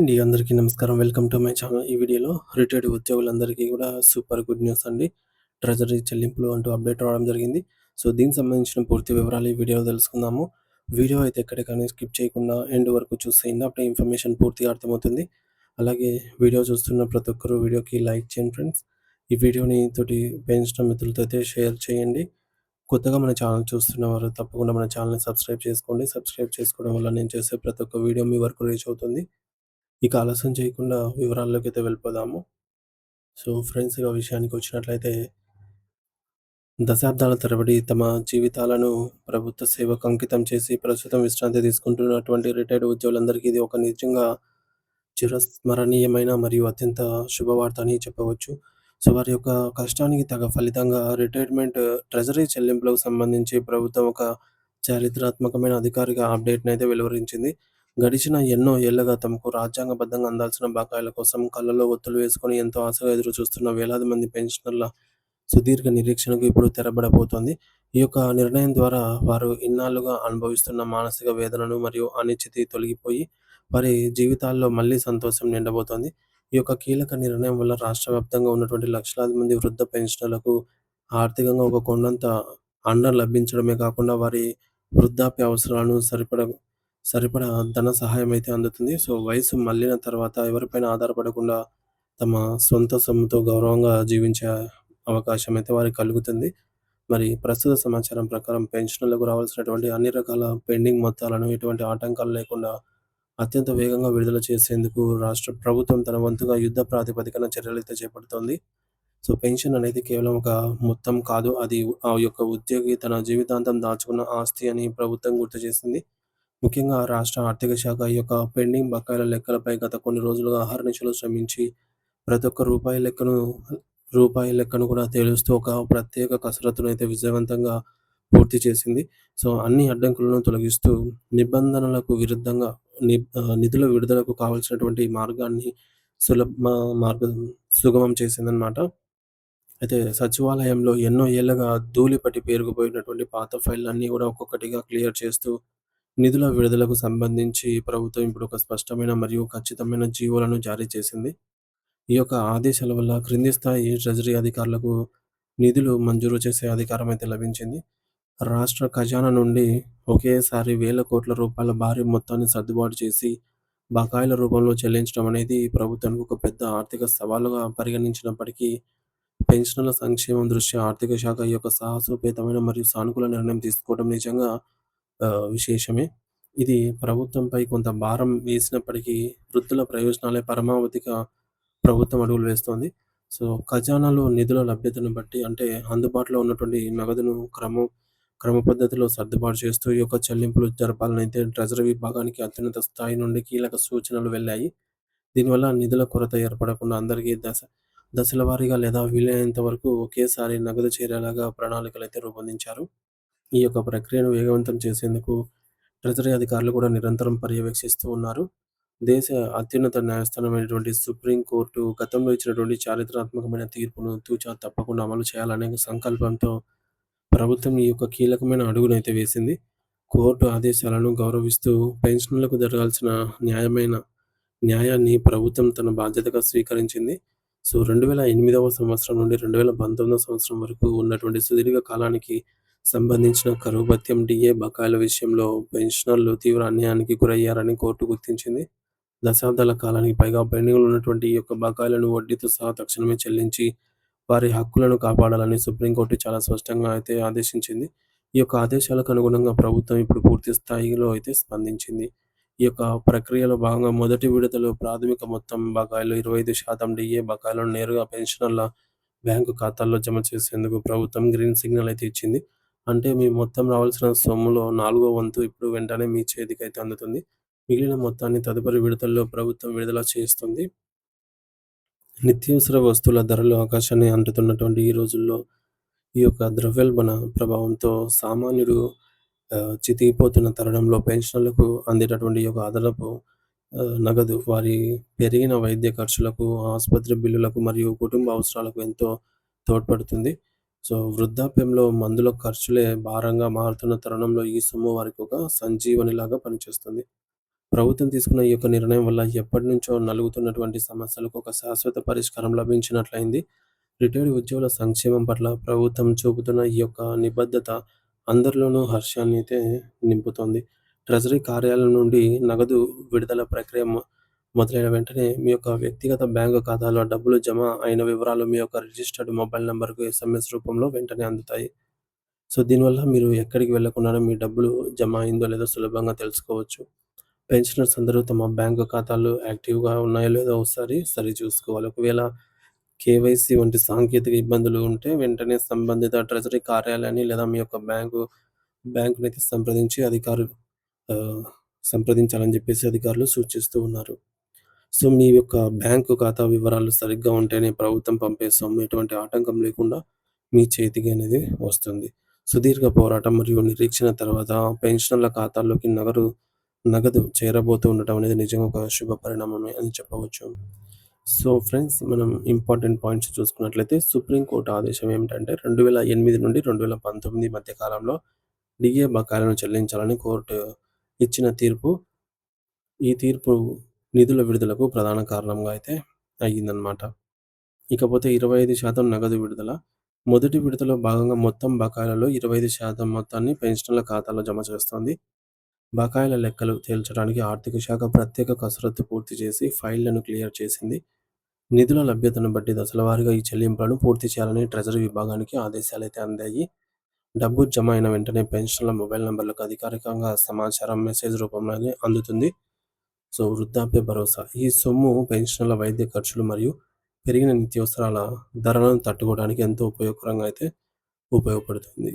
అండి అందరికీ నమస్కారం. Welcome to my channel. ఈ వీడియోలో రిటైర్డ్ ఉద్యోగులందరికీ కూడా సూపర్ గుడ్ న్యూస్ అండి. ట్రెజరీ చెల్లింపులు అంటూ అప్డేట్ రావడం జరిగింది. సో, దీనికి సంబంధించిన పూర్తి వివరాలు ఈ వీడియోలో తెలుసుకుందాము. వీడియో అయితే ఎక్కడ కానీ స్కిప్ చేయకుండా ఎండ్ వరకు చూసేయండి. అప్పుడే ఇన్ఫర్మేషన్ పూర్తిగా అర్థమవుతుంది. అలాగే వీడియో చూస్తున్న ప్రతి ఒక్కరు వీడియోకి లైక్ చేయండి ఫ్రెండ్స్. ఈ వీడియోని తోటి పెంచిన మిత్రులతో అయితే షేర్ చేయండి. కొత్తగా మన ఛానల్ చూస్తున్నవారు తప్పకుండా మన ఛానల్‌ని సబ్స్క్రైబ్ చేసుకోండి. సబ్స్క్రైబ్ చేసుకోవడం వల్ల నేను చేసే ప్రతి ఒక్క వీడియో మీ వరకు రీచ్ అవుతుంది. ఇక ఆలస్యం చేయకుండా వివరాల్లోకైతే వెళ్ళిపోదాము. సో, ఫ్రెండ్స్ ఇక విషయానికొచ్చినట్లయితే దశాబ్దాల తరబడి తమ జీవితాలను ప్రభుత్వ సేవకు అంకితం చేసి ప్రస్తుతం విశ్రాంతి తీసుకుంటున్నటువంటి రిటైర్డ్ ఉద్యోగులందరికీ ఇది ఒక నిజంగా చిరస్మరణీయమైన మరియు అత్యంత శుభవార్త అని చెప్పవచ్చు. సో, వారి యొక్క కష్టానికి తగ ఫలితంగా రిటైర్మెంట్ ట్రెజరీ చెల్లింపులకు సంబంధించి ప్రభుత్వం ఒక చారిత్రాత్మకమైన అధికారిక అప్డేట్‌నైతే వెలువరించింది. గడిచిన ఎన్నో ఏళ్లుగా తమకు రాజ్యాంగబద్ధంగా అందాల్సిన బకాయిల కోసం కళ్ళలో ఒత్తులు వేసుకొని ఎంతో ఆశగా ఎదురుచూస్తున్న వేలాది మంది పెన్షనర్ల సుదీర్ఘ నిరీక్షణకు ఇప్పుడు తెరబడబోతోంది. ఈ యొక్క నిర్ణయం ద్వారా వారు ఇన్నాళ్లుగా అనుభవిస్తున్న మానసిక వేదనను మరియు అనిశ్చితి తొలగిపోయి వారి జీవితాల్లో మళ్ళీ సంతోషం నిండబోతోంది. ఈ యొక్క కీలక నిర్ణయం వల్ల రాష్ట్ర వ్యాప్తంగా ఉన్నటువంటి లక్షలాది మంది వృద్ధ పెన్షనర్లకు ఆర్థికంగా ఒక కొండంత అండ లభించడమే కాకుండా వారి వృద్ధాప్య అవసరాలను సరిపడా ధన సహాయం అయితే అందుతుంది. సో, వయసు మళ్ళిన తర్వాత ఎవరిపైన ఆధారపడకుండా తమ సొంత సొమ్ముతో గౌరవంగా జీవించే అవకాశం అయితే వారికి కలుగుతుంది. మరి ప్రస్తుత సమాచారం ప్రకారం పెన్షనర్లకు రావాల్సినటువంటి అన్ని రకాల పెండింగ్ మొత్తాలను ఎటువంటి ఆటంకాలు లేకుండా అత్యంత వేగంగా విడుదల చేసేందుకు రాష్ట్ర ప్రభుత్వం తన వంతుగా యుద్ధ ప్రాతిపదికన చర్యలైతే చేపడుతోంది. సో, పెన్షన్ అనేది కేవలం ఒక మొత్తం కాదు. అది ఆ యొక్క ఉద్యోగి తన జీవితాంతం దాచుకున్న ఆస్తి అని ప్రభుత్వం గుర్తు చేసింది. ముఖ్యంగా రాష్ట్ర ఆర్థిక శాఖ ఈ యొక్క పెండింగ్ బకాయిల లెక్కలపై గత కొన్ని రోజులుగా అహర్నిశలు శ్రమించి ప్రతి ఒక్క రూపాయి లెక్కను కూడా తేలుస్తూ ఒక ప్రత్యేక కసరత్తునైతే విజయవంతంగా పూర్తి చేసింది. సో, అన్ని అడ్డంకులను తొలగిస్తూ నిబంధనలకు విరుద్ధంగా నిధుల విడుదలకు కావాల్సినటువంటి మార్గాన్ని సులభ మా మార్గం సుగమం చేసిందనమాట. అయితే సచివాలయంలో ఎన్నో ఏళ్లుగా ధూళిపట్టి పేరుకుపోయినటువంటి పాత ఫైళ్ళన్నీ కూడా ఒక్కొక్కటిగా క్లియర్ చేస్తూ నిధుల విడుదలకు సంబంధించి ప్రభుత్వం ఇప్పుడు ఒక స్పష్టమైన మరియు ఖచ్చితమైన జీవోలను జారీ చేసింది. ఈ యొక్క ఆదేశాల వల్ల క్రింది స్థాయి ట్రెజరీ అధికారులకు నిధులు మంజూరు చేసే అధికారం అయితే లభించింది. రాష్ట్ర ఖజానా నుండి ఒకేసారి వేల కోట్ల రూపాయల భారీ మొత్తాన్ని సర్దుబాటు చేసి బకాయిల రూపంలో చెల్లించడం అనేది ప్రభుత్వానికి ఒక పెద్ద ఆర్థిక సవాలుగా పరిగణించినప్పటికీ పెన్షనర్ల సంక్షేమం దృష్ట్యా ఆర్థిక శాఖ ఈ యొక్క సాహసోపేతమైన మరియు సానుకూల నిర్ణయం తీసుకోవడం నిజంగా విశేషమే. ఇది ప్రభుత్వంపై కొంత భారం వేసినప్పటికీ వృద్ధుల ప్రయోజనాలే పరమావధిగా ప్రభుత్వం అడుగులు వేస్తోంది. సో, ఖజానాలో నిధుల లభ్యతను బట్టి అంటే అందుబాటులో ఉన్నటువంటి నగదును క్రమ పద్ధతిలో సర్దుబాటు చేస్తూ ఈ యొక్క చెల్లింపులు జరపాలనైతే ట్రెజరీ విభాగానికి అత్యున్నత స్థాయి నుండి కీలక సూచనలు వెళ్ళాయి. దీనివల్ల నిధుల కొరత ఏర్పడకుండా అందరికీ దశల వారీగా లేదా వీలైనంత వరకు ఒకేసారి నగదు చేరేలాగా ప్రణాళికలైతే రూపొందించారు. ఈ యొక్క ప్రక్రియను వేగవంతం చేసేందుకు ట్రెజరీ అధికారులు కూడా నిరంతరం పర్యవేక్షిస్తూ ఉన్నారు. దేశ అత్యున్నత న్యాయస్థానమైనటువంటి సుప్రీం కోర్టు గతంలో ఇచ్చినటువంటి చారిత్రాత్మకమైన తీర్పును తూచా తప్పకుండా అమలు చేయాలనే సంకల్పంతో ప్రభుత్వం ఈ యొక్క కీలకమైన అడుగునైతే వేసింది. కోర్టు ఆదేశాలను గౌరవిస్తూ పెన్షనర్లకు జరగాల్సిన న్యాయాన్ని ప్రభుత్వం తన బాధ్యతగా స్వీకరించింది. సో, 2008వ సంవత్సరం నుండి 2019వ సంవత్సరం వరకు ఉన్నటువంటి సుదీర్ఘ కాలానికి సంబంధించిన కరువు భత్యం, డీఏ బకాయిల విషయంలో పెన్షనర్లు తీవ్ర అన్యాయానికి గురయ్యారని కోర్టు గుర్తించింది. దశాబ్దాల కాలానికి పైగా పెండింగ్‌లో ఉన్నటువంటి ఈ యొక్క బకాయిలను వడ్డీతో సహా తక్షణమే చెల్లించి, వారి హక్కులను కాపాడాలని సుప్రీంకోర్టు చాలా స్పష్టంగా అయితే ఆదేశించింది. ఈ యొక్క ఆదేశాలకు అనుగుణంగా ప్రభుత్వం ఇప్పుడు పూర్తి స్థాయిలో అయితే స్పందించింది. ఈ యొక్క ప్రక్రియలో భాగంగా మొదటి విడతలో ప్రాథమిక మొత్తం బకాయిలు 25% డీఏ బకాయిలను నేరుగా పెన్షనర్ల బ్యాంకు ఖాతాల్లో జమ చేసేందుకు ప్రభుత్వం గ్రీన్ సిగ్నల్ అయితే ఇచ్చింది. అంటే మీ మొత్తం రావాల్సిన సొమ్ములో నాలుగో వంతు ఇప్పుడు వెంటనే మీ చేతికైతే అందుతుంది. మిగిలిన మొత్తాన్ని తదుపరి విడతల్లో ప్రభుత్వం విడుదల చేస్తుంది. నిత్యావసర వస్తువుల ధరలు ఆకాశాన్ని అంటుతున్నటువంటి ఈ రోజుల్లో ఈ యొక్క ద్రవ్యోల్బణ ప్రభావంతో సామాన్యుడు చితికిపోతున్న తరుణంలో పెన్షనర్లకు అందేటటువంటి ఈ యొక్క అదనపు నగదు వారి పెరిగిన వైద్య ఖర్చులకు, ఆసుపత్రి బిల్లులకు మరియు కుటుంబ అవసరాలకు ఎంతో తోడ్పడుతుంది. సో, వృద్ధాప్యంలో మందుల ఖర్చులే భారంగా మారుతున్న తరుణంలో ఈ సొమ్ము వారికి ఒక సంజీవనిలాగా పనిచేస్తుంది. ప్రభుత్వం తీసుకున్న ఈ యొక్క నిర్ణయం వల్ల ఎప్పటినుంచో నలుగుతున్నటువంటి సమస్యలకు ఒక శాశ్వత పరిష్కారం లభించినట్లయింది. రిటైర్డ్ ఉద్యోగుల సంక్షేమం పట్ల ప్రభుత్వం చూపుతున్న ఈ యొక్క నిబద్ధత అందరిలోనూ హర్షాన్ని అయితే నింపుతోంది. ట్రెజరీ కార్యాలయం నుండి నగదు విడుదల ప్రక్రియ మొదలైన వెంటనే మీ యొక్క వ్యక్తిగత బ్యాంకు ఖాతాలో డబ్బులు జమ అయిన వివరాలు మీ యొక్క రిజిస్టర్డ్ మొబైల్ నంబర్‌కు ఎస్ఎంఎస్ రూపంలో వెంటనే అందుతాయి. సో, దీనివల్ల మీరు ఎక్కడికి వెళ్ళకుండానే మీ డబ్బులు జమ అయిందో లేదో సులభంగా తెలుసుకోవచ్చు. పెన్షనర్స్ అందరూ తమ బ్యాంకు ఖాతాలు యాక్టివ్‌గా ఉన్నాయో లేదో ఒకసారి సరిచూసుకోవాలి. ఒకవేళ కేవైసీ వంటి సాంకేతిక ఇబ్బందులు ఉంటే వెంటనే సంబంధిత ట్రెజరీ కార్యాలయాన్ని లేదా మీ యొక్క బ్యాంకునైతే ఆహ్, సంప్రదించాలని జెప్పేసి అధికారులు సూచిస్తూ ఉన్నారు. సో, మీ యొక్క బ్యాంకు ఖాతా వివరాలు సరిగ్గా ఉంటేనే ప్రభుత్వం పంపే సొమ్ము ఎటువంటి ఆటంకం లేకుండా మీ చేతికి అనేది వస్తుంది. సుదీర్ఘ పోరాటం మరియు నిరీక్షణ తర్వాత పెన్షనర్ల ఖాతాల్లోకి నగదు చేరబోతూ ఉండటం అనేది నిజంగా ఒక శుభ పరిణామమే అని చెప్పవచ్చు. సో, ఫ్రెండ్స్ మనం ఇంపార్టెంట్ పాయింట్స్ చూసుకున్నట్లయితే సుప్రీం కోర్ట్ ఆదేశం ఏమిటంటే 2008 నుండి 2019 మధ్య కాలంలో డీఏ బకాయిలను చెల్లించాలని కోర్టు ఇచ్చిన తీర్పు. ఈ తీర్పు నిధుల విడుదలకు ప్రధాన కారణంగా అయితే అయ్యిందనమాట. ఇకపోతే 25% నగదు విడుదల. మొదటి విడతలో భాగంగా మొత్తం బకాయిలలో 25% మొత్తాన్ని పెన్షనర్ల ఖాతాలో జమ చేస్తోంది. బకాయిల లెక్కలు తేల్చడానికి ఆర్థిక శాఖ ప్రత్యేక కసరత్తు పూర్తి చేసి ఫైళ్లను క్లియర్ చేసింది. నిధుల లభ్యతను బట్టి దశలవారీగా ఈ చెల్లింపులను పూర్తి చేయాలని ట్రెజరీ విభాగానికి ఆదేశాలైతే అందాయి. డబ్బు జమ అయిన వెంటనే పెన్షనర్ల మొబైల్ నంబర్లకు అధికారికంగా సమాచారం మెసేజ్ రూపంలోనే అందుతుంది. సో, వృద్ధాప్య భరోసా. ఈ సొమ్ము పెన్షనర్ల వైద్య ఖర్చులు మరియు పెరిగిన నిత్యావసరాల ధరలను తట్టుకోవడానికి ఎంతో ఉపయోగకరంగా అయితే ఉపయోగపడుతుంది.